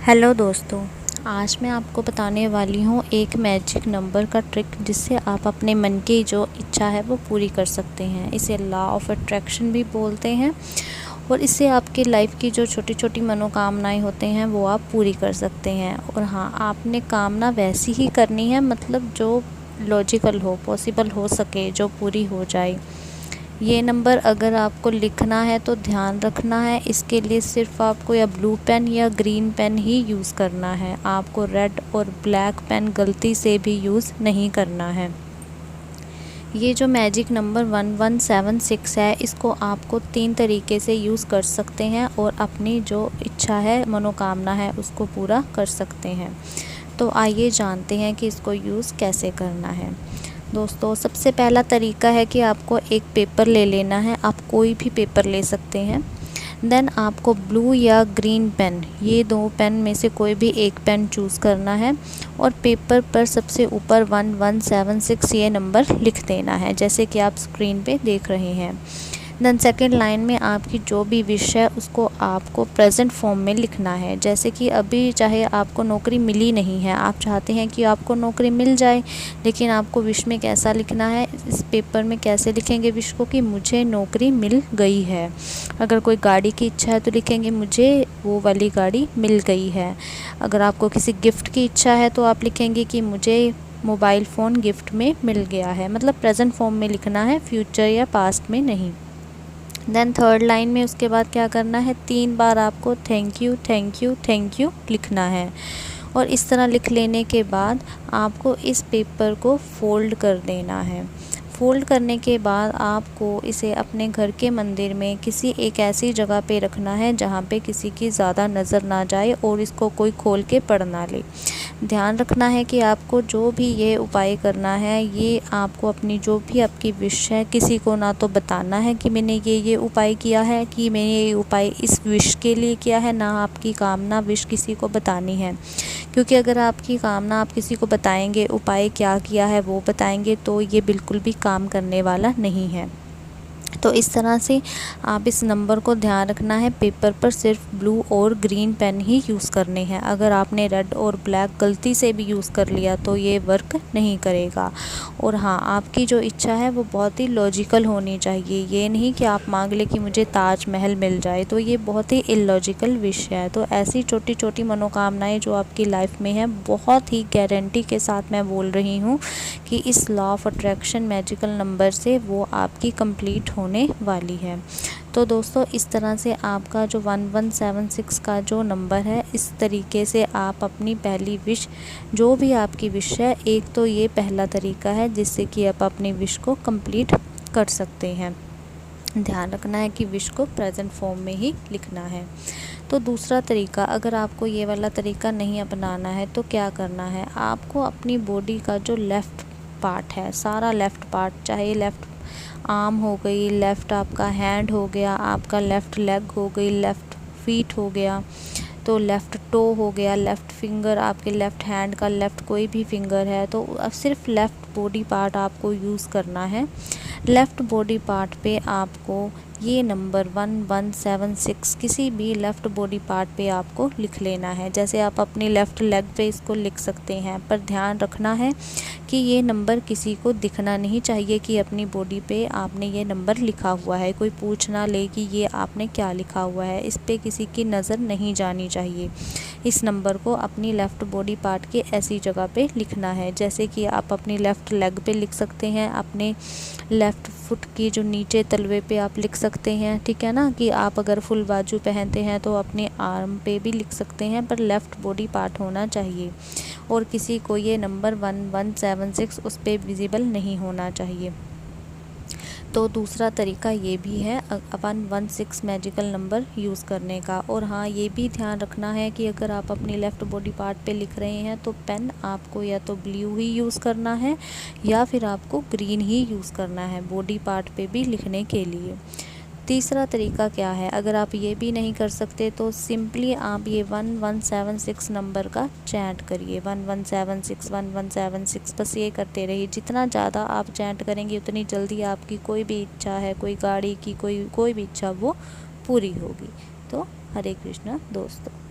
Hello दोस्तों, आज मैं आपको बताने वाली हूँ एक मैजिक नंबर का ट्रिक जिससे आप अपने मन की जो इच्छा है वो पूरी कर सकते हैं। इसे लॉ ऑफ अट्रैक्शन भी बोलते हैं और इससे आपकी लाइफ की जो छोटी छोटी मनोकामनाएं होते हैं वो आप पूरी कर सकते हैं। और हाँ, आपने कामना वैसी ही करनी है, मतलब जो लॉजिकल हो, पॉसिबल हो सके, जो पूरी हो जाए। ये नंबर अगर आपको लिखना है तो ध्यान रखना है, इसके लिए सिर्फ आपको या ब्लू पेन या ग्रीन पेन ही यूज़ करना है। आपको रेड और ब्लैक पेन गलती से भी यूज़ नहीं करना है। ये जो मैजिक नंबर 1176 है, इसको आपको 3 तरीके से यूज़ कर सकते हैं और अपनी जो इच्छा है, मनोकामना है, उसको पूरा कर सकते हैं। तो आइए जानते हैं कि इसको यूज़ कैसे करना है। दोस्तों, सबसे पहला तरीका है कि आपको एक पेपर ले लेना है। आप कोई भी पेपर ले सकते हैं। देन आपको ब्लू या ग्रीन पेन, ये 2 पेन में से कोई भी एक पेन चूज़ करना है और पेपर पर सबसे ऊपर 1176 ये नंबर लिख देना है, जैसे कि आप स्क्रीन पे देख रहे हैं। देन सेकेंड लाइन में आपकी जो भी विश है उसको आपको प्रेजेंट फॉर्म में लिखना है। जैसे कि अभी चाहे आपको नौकरी मिली नहीं है, आप चाहते हैं कि आपको नौकरी मिल जाए, लेकिन आपको विश में कैसा लिखना है, इस पेपर में कैसे लिखेंगे विश को कि मुझे नौकरी मिल गई है। अगर कोई गाड़ी की इच्छा है तो लिखेंगे मुझे वो वाली गाड़ी मिल गई है। अगर आपको किसी गिफ्ट की इच्छा है तो आप लिखेंगे कि मुझे मोबाइल फ़ोन गिफ्ट में मिल गया है। मतलब प्रेजेंट फॉर्म में लिखना है, फ्यूचर या पास्ट में नहीं। देन थर्ड लाइन में उसके बाद क्या करना है, 3 बार आपको thank you thank you thank you लिखना है। और इस तरह लिख लेने के बाद आपको इस पेपर को फोल्ड कर देना है। फोल्ड करने के बाद आपको इसे अपने घर के मंदिर में किसी एक ऐसी जगह पे रखना है जहाँ पे किसी की ज़्यादा नज़र ना जाए और इसको कोई खोल के पढ़ ना ले। ध्यान रखना है कि आपको जो भी ये उपाय करना है, ये आपको अपनी जो भी आपकी विश है किसी को ना तो बताना है कि मैंने ये उपाय किया है, कि मैंने ये उपाय इस विश के लिए किया है, ना आपकी कामना विश किसी को बतानी है। क्योंकि अगर आपकी कामना आप किसी को बताएंगे, उपाय क्या किया है वो बताएंगे, तो ये बिल्कुल भी काम करने वाला नहीं है। तो इस तरह से आप इस नंबर को ध्यान रखना है, पेपर पर सिर्फ ब्लू और ग्रीन पेन ही यूज़ करने हैं। अगर आपने रेड और ब्लैक गलती से भी यूज़ कर लिया तो ये वर्क नहीं करेगा। और हाँ, आपकी जो इच्छा है वो बहुत ही लॉजिकल होनी चाहिए। ये नहीं कि आप मांग ले कि मुझे ताजमहल मिल जाए, तो ये बहुत ही इलॉजिकल विश है। तो ऐसी छोटी छोटी मनोकामनाएं जो आपकी लाइफ में है, बहुत ही गारंटी के साथ मैं बोल रही हूँ कि इस law of attraction magical number से वो आपकी कंप्लीट होने वाली है। तो दोस्तों, इस तरह से आपका जो 1176 का जो नंबर है, इस तरीके से आप अपनी पहली विश, जो भी आपकी विश है, एक तो ये पहला तरीका है जिससे कि आप अपनी विश को कंप्लीट कर सकते हैं। ध्यान रखना है कि विश को प्रेजेंट फॉर्म में ही लिखना है। तो दूसरा तरीका, अगर आपको ये वाला तरीका नहीं अपनाना है तो क्या करना है, आपको अपनी बॉडी का जो लेफ़्ट पार्ट है, सारा लेफ़्ट पार्ट, चाहे लेफ़्ट आर्म हो गई, लेफ़्ट आपका हैंड हो गया, आपका लेफ़्ट लेग हो गई, लेफ़्ट फीट हो गया, तो लेफ़्ट टो हो गया, लेफ़्ट फिंगर, आपके लेफ़्ट हैंड का लेफ़्ट कोई भी फिंगर है, तो अब सिर्फ लेफ़्ट बॉडी पार्ट आपको यूज़ करना है। लेफ़्ट बॉडी पार्ट पे आपको ये नंबर 1176 किसी भी लेफ़्ट बॉडी पार्ट पे आपको लिख लेना है। जैसे आप अपनी लेफ़्ट लेग पे इसको लिख सकते हैं, पर ध्यान रखना है कि ये नंबर किसी को दिखना नहीं चाहिए कि अपनी बॉडी पे आपने ये नंबर लिखा हुआ है। कोई पूछ ना ले कि ये आपने क्या लिखा हुआ है, इस पे किसी की नज़र नहीं जानी चाहिए। इस नंबर को अपनी लेफ़्ट बॉडी पार्ट के ऐसी जगह पे लिखना है, जैसे कि आप अपनी लेफ़्ट लेग पे लिख सकते हैं, अपने लेफ़्ट फुट की जो नीचे तलवे पे आप लिख सकते हैं, ठीक है ना। कि आप अगर फुल बाजू पहनते हैं तो अपने आर्म पे भी लिख सकते हैं, पर लेफ़्ट बॉडी पार्ट होना चाहिए और किसी को ये नंबर 1176 उस पर विजिबल नहीं होना चाहिए। तो दूसरा तरीका ये भी है 116 मैजिकल नंबर यूज़ करने का। और हाँ, ये भी ध्यान रखना है कि अगर आप अपनी लेफ़्ट बॉडी पार्ट पे लिख रहे हैं तो पेन आपको या तो ब्लू ही यूज़ करना है या फिर आपको ग्रीन ही यूज़ करना है बॉडी पार्ट पे भी लिखने के लिए। तीसरा तरीका क्या है, अगर आप ये भी नहीं कर सकते तो सिंपली आप ये 1176 नंबर का चैंट करिए, 1176 1176, बस ये करते रहिए। जितना ज़्यादा आप चैंट करेंगे उतनी जल्दी आपकी कोई भी इच्छा है, कोई गाड़ी की कोई भी इच्छा, वो पूरी होगी। तो हरे कृष्णा दोस्तों।